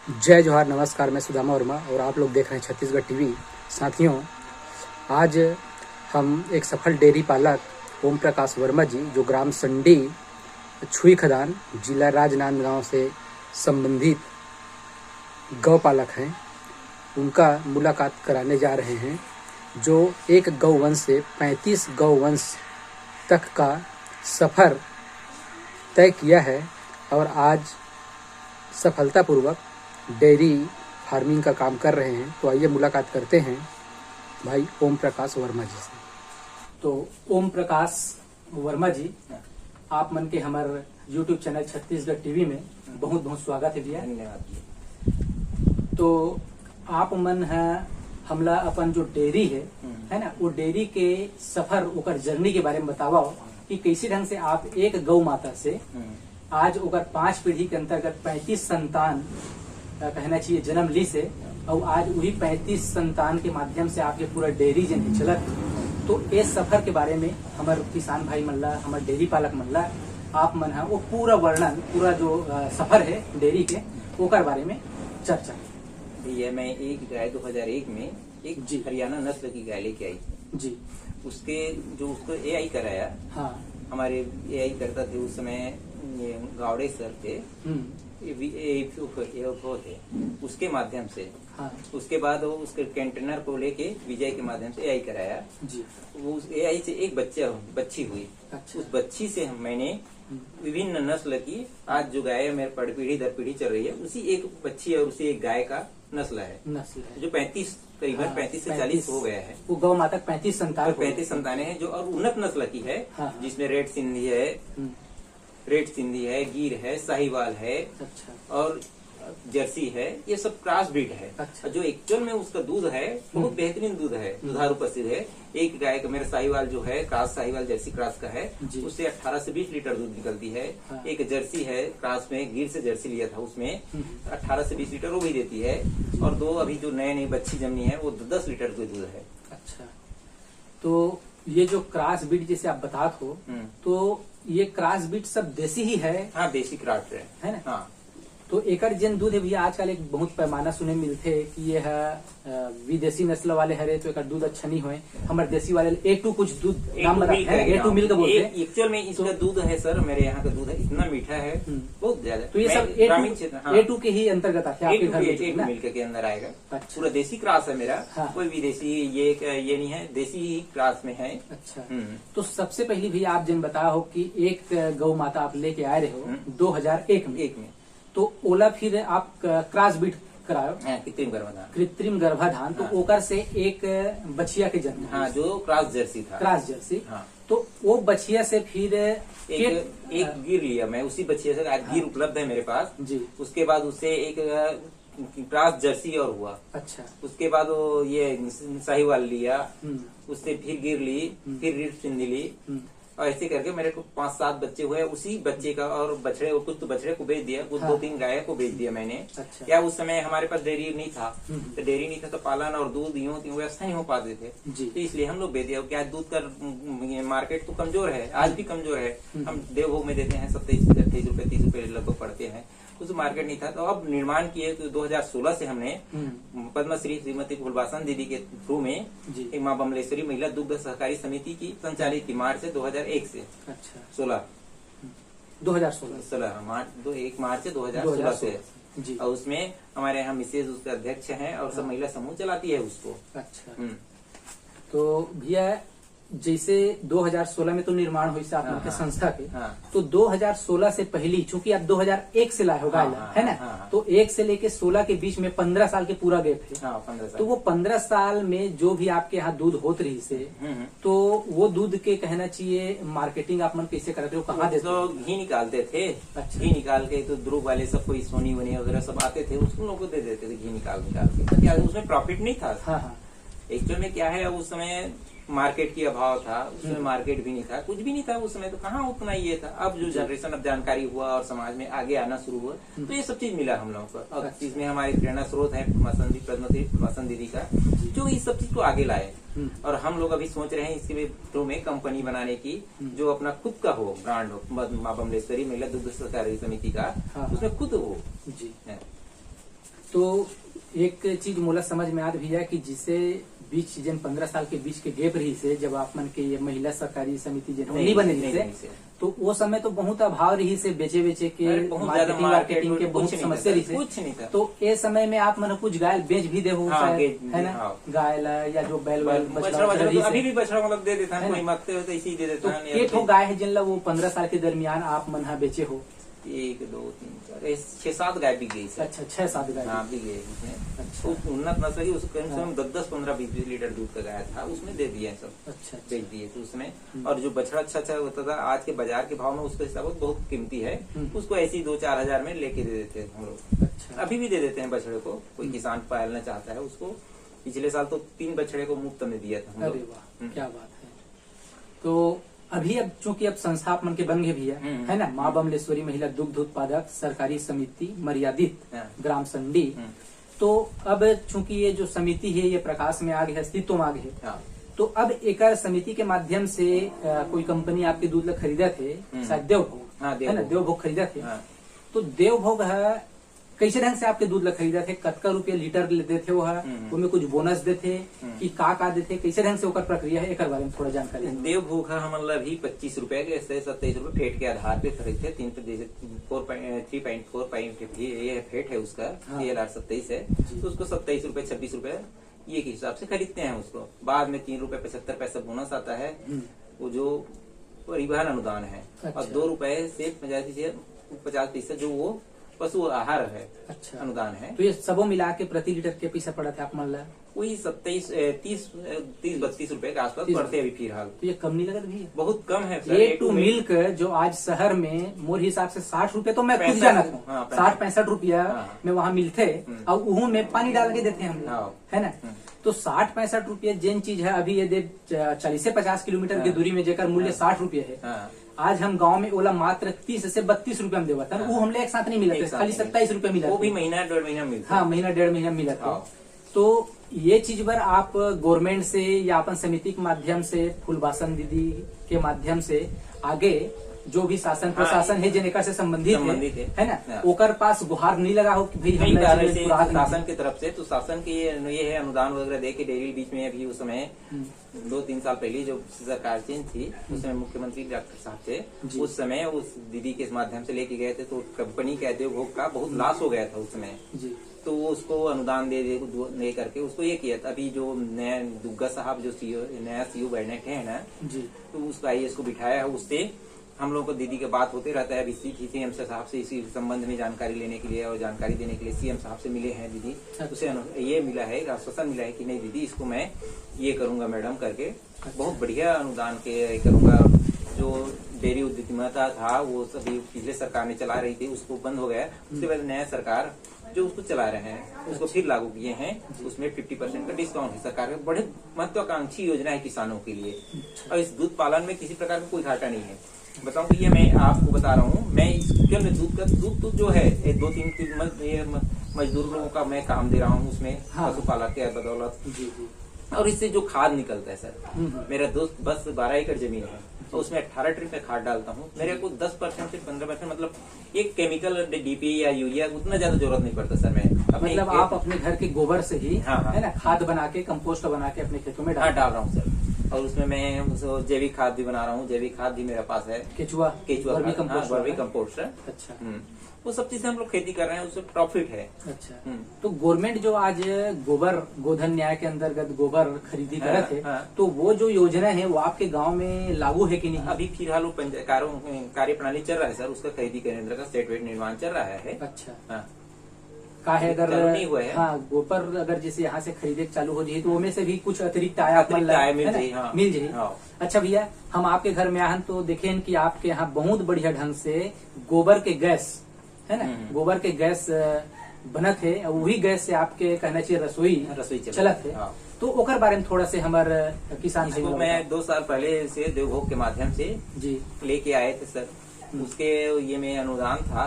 जय जोहार, नमस्कार। मैं सुदामा वर्मा और आप लोग देख रहे हैं छत्तीसगढ़ टीवी। साथियों, आज हम एक सफल डेयरी पालक ओम प्रकाश वर्मा जी, जो ग्राम संडी, छुई खदान, जिला राजनांदगांव से संबंधित गौ पालक हैं, उनका मुलाकात कराने जा रहे हैं, जो एक गौवंश से 35 गौवंश तक का सफ़र तय किया है और आज सफलतापूर्वक डेयरी फार्मिंग का काम कर रहे हैं। तो आइए मुलाकात करते हैं भाई ओम प्रकाश वर्मा जी से। तो ओम प्रकाश वर्मा जी, आप मन के हमारे यूट्यूब चैनल छत्तीसगढ़ टीवी में बहुत बहुत स्वागत है भैया। तो आप मन है हमला अपन जो डेयरी है ना, वो डेयरी के सफर ओकर जर्नी के बारे में बतावा कि कैसे ढंग से आप एक गौ माता से आज ओकर 5 पीढ़ी के अंतर्गत 35 संतान कहना चाहिए जन्म ली से, और आज वही 35 संतान के माध्यम से आपके पूरा डेयरी जन चलत। तो इस सफर के बारे में हमारे किसान भाई मन ला, हमारे डेयरी पालक मन ला आप मन है वो पूरा वर्णन, पूरा जो सफर है डेयरी के ओकर बारे में चर्चा। भैया, मैं एक गाय 2001 में एक जी हरियाणा नस्ल की गाय लेके आई थी जी। उसके जो उसको एआई कराया। हाँ। हमारे एआई करता थे उस समय ये गावड़े सर थे, थे उसके माध्यम से। हाँ। उसके बाद वो उसके कंटेनर को लेके विजय के माध्यम से एआई कराया जी। वो उस एआई से एक बच्ची हुई। अच्छा। उस बच्ची से मैंने विभिन्न नस्ल की आज जो गाय मेरे पीढ़ी दर पीढ़ी चल रही है, उसी एक बच्ची और उसी एक गाय का नस्ल है जो 35 करीबन 35 से 40 हो गया है। वो गौ माता 35 संतान 35 संतानें हैं जो और उन्नत नस्ल की है। हाँ। जिसमें रेड सिंधी है, गिर है, साहिवाल है। अच्छा। और जर्सी है। ये सब क्रॉस ब्रीड है। अच्छा। जो एक्चुअल में उसका दूध है बहुत बेहतरीन दूध है, दुधारू पशु है। एक गाय का मेरा साहिवाल जो है क्रॉस साहिवाल जर्सी क्रॉस का है, उससे 18 से 20 लीटर दूध निकलती है। हाँ। एक जर्सी है क्रॉस में, गिर से जर्सी लिया था, उसमें 18 से 20 लीटर वो भी देती है। और 2 अभी जो नई बच्ची जमनी है वो 10 लीटर का दूध है। अच्छा। तो ये जो क्रॉस ब्रीड जैसे आप बतात हो, तो ये क्रॉस ब्रीड सब देसी ही है? हाँ, देसी क्रॉस है ना? हाँ। तो एकर जन दूध है भैया, आजकल एक बहुत पैमाना सुने मिलते कि ये है विदेशी नस्ल वाले हरे तो एकर दूध अच्छा नहीं होए, हमारे देसी वाले A2 कुछ दूध नाम बता है, A2 मिल्क बोलते हैं। एक्चुअल में इसका दूध है सर, मेरे यहाँ का दूध है इतना मीठा है, बहुत ज्यादा। तो ये सब ग्रामीण क्षेत्र A2 के ही अंतर्गत आते हैं आपके घर में? मिल्क के अंदर आएगा। अच्छा। पूरा देसी क्रॉस है मेरा। हाँ। कोई विदेशी ये नहीं है, देसी क्रॉस में है। अच्छा। तो सबसे पहली भैया आप जन बताओ कि एक गौ माता आप लेके आए रहे हो 2001 में, तो ओला फिर आप क्रॉस ब्रीड करायो, कृत्रिम गर्भाधान। तो ओकर से एक बछिया के जन्म, हाँ, जो क्रॉस जर्सी था, क्रॉस जर्सी। हाँ। तो वो बछिया से फिर एक गिर लिया मैं, उसी बछिया से। आज गिर उपलब्ध है मेरे पास जी। उसके बाद उससे एक क्रॉस जर्सी और हुआ। अच्छा। उसके बाद वो ये साहिवाल लिया, उससे फिर गिर ली, फिर रिट सिंधी ली, और ऐसे करके मेरे को 5-7 बच्चे हुए। उसी बच्चे का और बछड़े, कुछ तो बछड़े को बेच दिया, कुछ 2-3 गाय को बेच दिया मैंने। अच्छा। क्या उस समय हमारे पास डेयरी नहीं था, तो डेयरी नहीं था तो पालन और दूध यूं व्यवस्था नहीं हो पाते थे, तो इसलिए हम लोग बेच दिया। क्या दूध का मार्केट तो कमजोर है, आज भी कमजोर है। हम देवभोग में देते हैं 27-28 रुपए 30 रुपए लगभग पड़ते हैं, उस मार्केट नहीं था। तो अब निर्माण किए तो 2016 से हमने पद्मश्री श्रीमती फूलबासन दीदी के थ्रू में एक माँ बमलेश्वरी महिला दुग्ध सहकारी समिति की संचालित की मार्च से 2001 से। अच्छा। 2016 1 मार्च से 2016 से जी। और उसमें हमारे यहाँ मिसेज उसके अध्यक्ष हैं और सब महिला समूह चलाती है उसको। अच्छा। तो भैया जैसे 2016 में तो निर्माण हुई से आपके संस्था के, तो 2016 से पहली, चूंकि आप 2001 से लाए हो गाय, है ना? तो 1 से लेके 16 के बीच में 15 साल के पूरा गैप है। 15 साल। तो वो 15 साल में जो भी आपके यहाँ दूध होत रही से, तो वो दूध के कहना चाहिए मार्केटिंग आप मन कैसे करते हो, कहाँ देते हो? घी निकालते थे। अच्छा। घी निकाल के तो ध्रुव वाले सब कोई सोनी वनी वगैरह सब आते थे, उसको लोगों को दे देते थे घी निकाल के। क्या उसमें प्रॉफिट नहीं था? हाँ। एक्चुअल में क्या है, उस समय मार्केट की अभाव था, उसमें मार्केट भी नहीं था, कुछ भी नहीं था उस समय, तो कहाँ उतना ये था। अब जो जनरेशन, अब जानकारी हुआ और समाज में आगे आना शुरू हुआ, तो ये सब चीज मिला हम लोगों को। और चीज में हमारी प्रेरणा स्रोत है पद्मश्री दीदी का, जो इस सब चीज को आगे लाए। और हम लोग अभी सोच रहे हैं इसके थ्रू में कंपनी बनाने की, जो अपना खुद का हो, ब्रांड हो, माँ बमलेश्वरी महिला दुग्ध सहकारी समिति का, उसमें खुद हो जी। तो एक चीज मोला समझ में आत भैया कि जिसे बीच सीजन 15 साल के बीच के गैप रही से जब आप मन के ये महिला सहकारी समिति जो नहीं बने रही से तो वो समय तो बहुत अभाव रही से बेचे के मार्केटिंग के बहुत समस्या रही से। तो ये समय में आप मन कुछ गाय बेच भी दे है ना, गाय या जो बैल अभी भी बछड़ा मतलब दे देता है, मांगते हो तो इसी दे देता है। एक हो गाय है जिन वो 15 साल के दरमियान आप मन बेचे हो? 1 2 3 4 6-7 गाय बिक गई। अच्छा 6-7 गाय बिक गई उसमें। अच्छा। उन्नत नस्ल की उसके 10-15-20 लीटर दूध का गाय था, उसमें दे दिया सब। अच्छा। बेच दिए तो उसमें। और जो बछड़ा अच्छा होता था आज के बाजार के भाव में उसके हिसाब से बहुत कीमती है, उसको ऐसे ही 2-4 हजार में लेके दे देते हैं हम लोग। अच्छा। अभी भी दे देते हैं बछड़े को, कोई किसान पालना चाहता है उसको। पिछले साल तो 3 बछड़े को मुफ्त में दिया था। अरे वाह क्या बात है। तो अभी अब चूंकि अब संस्था मन के बन गए भैया है ना, माँ बमलेश्वरी महिला दुग्ध उत्पादक सहकारी समिति मर्यादित ग्राम संडी, तो अब चूंकि ये जो समिति है ये प्रकाश में आ गई, अस्तित्व में आ गई, तो अब एक समिति के माध्यम से कोई कंपनी आपके दूध ला खरीदा थे, शायद देवभोग है ना, देवभोग खरीदा थे। तो देवभोग है कैसे ढंग से आपके दूध ला खरीदा थे, कतका रुपया लीटर लेते थे, उनमें कुछ बोनस देते कि का देते, कैसे ढंग से ओकर प्रक्रिया है, एक बारे में थोड़ा जानकारी। देवभोग हमारा भी 25 रुपए के 27 रुपए फेट के आधार पे खरीदते। 3.4 ये फेट है उसका, TLR 27 है, तो उसको 27 रुपए 26 रुपए ये के हिसाब से खरीदते हैं उसको। बाद में 3 रुपए 75 पैसा बोनस आता है, वो जो परिवहन अनुदान है। और 2 रुपए से 50% जो वो पशु आहार है। अच्छा। अनुदान है। तो ये सबो मिला के प्रति लीटर के पैसा पड़ा था आप मान वही 30-32 रुपए के आसपास पड़ते अभी फिलहाल। तो ये कम नहीं लगता भी? बहुत कम है। A2 मिल्क जो आज शहर में मोर हिसाब से 60 रुपए तो मैं खुद जानता हूँ, 60-65 रुपया में वहाँ मिलते, और उहू में पानी डाल के देते हैं हम लोग, है ना। तो 60-65 रुपये जिन चीज है अभी ये 40 से 50 किलोमीटर की दूरी में जेकर मूल्य 60 रुपये है, आज हम गांव में ओला मात्र 30 से 32 रुपया में देवा था। वो हमले एक साथ नहीं मिला था, खाली 27 रुपया मिला, वो भी महीना 1.5 महीना मिलता। हाँ, महीना 1.5 महीना मिला था। तो ये चीज पर आप गवर्नमेंट से या अपन समिति के माध्यम से, फूलबासन दीदी के माध्यम से आगे जो भी शासन प्रशासन है जिनका से संबंधित है ना, ओकर पास गुहार नहीं लगा हो कि भाई शासन की तरफ से, तो शासन की ये है अनुदान वगैरह दे के डेयरी बीच में अभी उस समय 2-3 साल पहले जो सरकार चेंज थी उसमें मुख्यमंत्री डॉक्टर साहब थे, उस समय उस दीदी के माध्यम से लेके गए थे, तो कंपनी के देवभोग का बहुत लॉस हो गया था उस समय। तो वो उसको अनुदान दे करके उसको ये किया था। अभी जो नया दुग्गा साहब जो नया सीओ बैठे है ना, तो उसका IAS को बिठाया है, उससे हम लोग को दीदी के बात होते रहता है। अभी CM साहब से इसी संबंध में जानकारी लेने के लिए और जानकारी देने के लिए CM साहब से मिले हैं दीदी। उसे ये मिला है, आश्वासन मिला है कि नहीं दीदी इसको मैं ये करूंगा मैडम करके, बहुत बढ़िया अनुदान के करूंगा। जो डेयरी उद्यमिता था वो सभी पिछले सरकार ने चला रही थी, उसको बंद हो गया। उसके बाद नया सरकार जो उसको चला रहे हैं उसको फिर लागू किए हैं। उसमें 50% का डिस्काउंट है सरकार का। बड़े महत्वाकांक्षी योजना है किसानों के लिए, और इस दूध पालन में किसी प्रकार का कोई घाटा नहीं है। बताऊं कि ये मैं आपको बता रहा हूँ, मैं केवल दूध जो है 2-3 मजदूर लोगों का मैं काम दे रहा हूँ उसमें, पशुपालक के बदौलत। और इससे जो खाद निकलता है सर, मेरा दोस्त बस 12 एकड़ जमीन है, तो उसमें 18 ट्रिप में खाद डालता हूँ। मेरे को 10% से 15%, मतलब एक केमिकल DP या यूरिया उतना ज्यादा जरूरत नहीं पड़ता सर। मैं मतलब आप अपने घर के गोबर से ही है ना खाद बना के, कंपोस्ट बना के अपने खेतों में डाल रहा हूँ सर। और उसमें मैं जैविक खाद भी बना रहा हूँ। जैविक खाद भी मेरे पास है, केचुआ कंपोस्ट है। अच्छा। वो सब चीजें हम लोग खेती कर रहे हैं, उससे प्रॉफिट है। अच्छा। तो गवर्नमेंट जो आज गोबर गोधन न्याय के अंतर्गत गोबर खरीदी कर रहे थे, तो वो जो योजना है वो आपके गांव में लागू है कि नहीं? अभी फिलहाल वो कार्य प्रणाली चल रहा है सर, उसका खरीदी केंद्र का सेट निर्माण चल रहा है। अच्छा। का है अगर गोबर अगर जैसे यहाँ से खरीदे चालू हो जाए तो उनमें से भी कुछ अतिरिक्त आया मिल जाए। अच्छा भैया, हम आपके घर में आए तो देखें कि आपके यहाँ बहुत बढ़िया ढंग से गोबर के गैस है ना, गोबर के गैस बनत है, और वही गैस से आपके कहना चाहिए रसोई चलत है। तो ओकर बारे में थोड़ा से हमारे किसान को मैं 2 साल पहले से देवभोग के माध्यम से जी लेके आए थे सर। उसके ये में अनुदान था,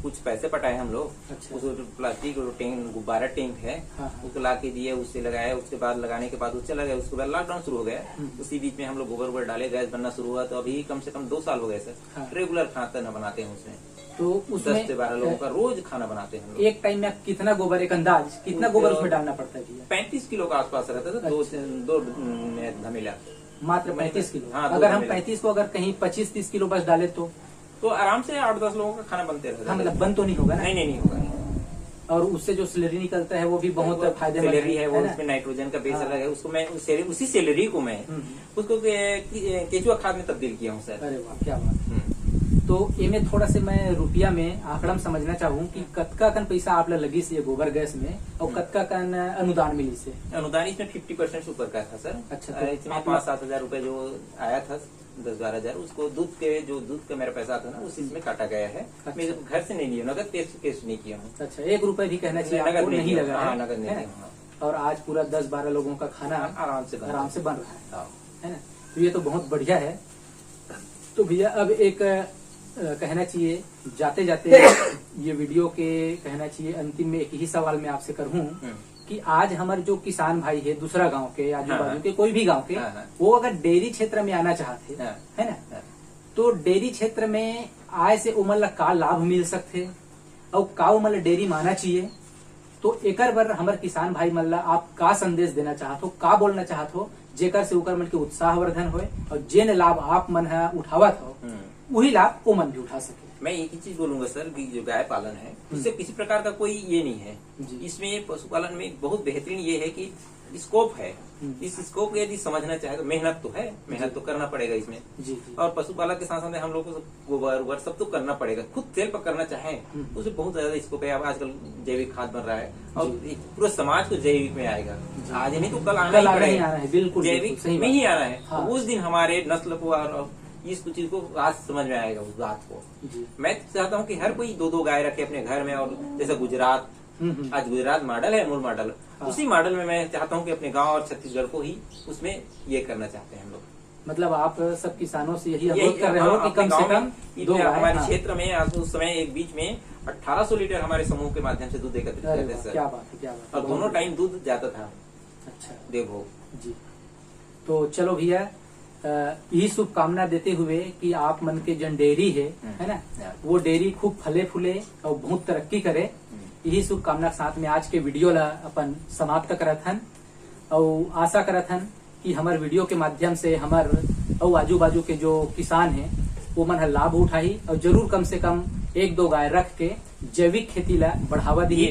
कुछ पैसे पटाए हम लोग। अच्छा। उस प्लास्टिक टैंक, गुब्बारा टैंक है, उसको ला के दिए, उससे लगाया। उसके बाद लगाने के बाद वो चला गया। उसके बाद लॉकडाउन शुरू हो गया, उसी बीच में हम लोग गोबर डाले, गैस बनना शुरू हुआ। तो अभी कम से कम 2 साल हो गए सर, रेगुलर खाना बनाते हैं उसमें। तो 10 से 12 लोगों का रोज खाना बनाते हैं हम लोग। एक टाइम में आप कितना गोबर, एक अंदाज कितना गोबर उसमें डालना पड़ता है भैया? 35 किलो का आसपास रहता था। दो धमेला मात्र 35 किलो। हाँ, अगर हम 35 को अगर कहीं 25-30 किलो बस डाले तो आराम से 8-10 लोगों का खाना बनते रहता है। हाँ, मतलब बंद तो नहीं होगा ना? नहीं होगा। और उससे जो सैलरी निकलता है वो भी बहुत फायदेमंद सैलरी है, वो उसमें नाइट्रोजन का बेस अलग है। उसको मैं उसी सैलरी को मैं उसको केचुआ खाद में तब्दील किया हूँ सर। अरे वाह, क्या बात। तो इनमें थोड़ा से मैं रुपया में आंकड़ा में समझना चाहूँ कि कतका कन पैसा आप लगी से ये गोबर गैस में और कतका कन अनुदान मिली से? अनुदान इसमें 50% ऊपर का था सर। अच्छा, तो इसमें 5-7 हजार रूपये जो आया था, 10-12 हजार, उसको दूध का मेरा पैसा आता ना उसी में काटा गया है। अच्छा। मैं घर से नहीं लिया, नगद केस नहीं किया हूँ। अच्छा, 1 रुपए भी कहना चाहिए नगद आपको नहीं लगा है? नगद नहीं है किया, ना? हाँ। और आज पूरा 10-12 लोगों का खाना आराम से बन रहा है, हाँ। है ना? तो ये तो बहुत बढ़िया है। तो भैया अब एक कहना चाहिए जाते जाते ये वीडियो के कहना चाहिए अंतिम में एक ही सवाल मैं आपसे करूं कि आज हमारे जो किसान भाई है दूसरा गांव के, आजू बाजू के, कोई भी गांव के, वो अगर डेयरी क्षेत्र में आना चाहते है ना, तो डेयरी क्षेत्र में आय से उमल का लाभ मिल सकते और का उमल डेयरी माना चाहिए। तो एकर बर हमारे किसान भाई मल्ला आप का संदेश देना चाहते हो, का बोलना चाहते हो जेकर से उकर मन के उत्साहवर्धन होए और जेन लाभ आप मन है उठावत हो वही लाभ वो मन भी उठा सके? मैं एक ही चीज बोलूंगा सर कि जो गाय पालन है इससे किसी प्रकार का कोई ये नहीं है। इसमें पशुपालन में बहुत बेहतरीन ये है कि स्कोप है। इस स्कोप को यदि समझना चाहे तो मेहनत तो है, मेहनत तो करना पड़ेगा इसमें। जी। और पशुपालन के साथ साथ हम लोग को गोबर उबर सब तो करना पड़ेगा। खुद सेल्फ करना चाहे तो उसे बहुत ज्यादा स्कोप है। अब आजकल जैविक खाद बन रहा है और पूरे समाज को जैविक में आएगा। आज नहीं तो कल आना ही पड़ेगा, बिल्कुल जैविक में ही आना है। उस दिन हमारे नस्ल को और इस चीज को आज समझ में आएगा उस बात को। मैं चाहता हूँ कि हर कोई 2-2 गाय रखे अपने घर में। और जैसे गुजरात, आज गुजरात मॉडल है, मूल मॉडल, उसी मॉडल में मैं चाहता हूँ कि अपने गांव और छत्तीसगढ़ को ही उसमें ये करना चाहते हैं हम लोग। मतलब आप सब किसानों से यही अनुरोध कर रहे हो कि कम से कम 2 हमारे क्षेत्र में आज उस समय एक बीच में 1800 लीटर हमारे समूह के माध्यम से दूध एकत्रित करते थे सर। क्या बात है, क्या बात है। और दोनों टाइम दूध जाता था। अच्छा, देवभोग जी। तो चलो भैया, यही शुभकामना देते हुए कि आप मन के जन डेयरी है ना, वो डेयरी खूब फले फूले और बहुत तरक्की करे, यही शुभकामना के साथ में आज के वीडियो ला अपन समाप्त करत हन। और आशा करत हन कि हमारे वीडियो के माध्यम से हमार और आजू बाजू के जो किसान हैं वो मन लाभ उठाई और जरूर कम से कम 1-2 गाय रख के जैविक खेती ला बढ़ावा दिए।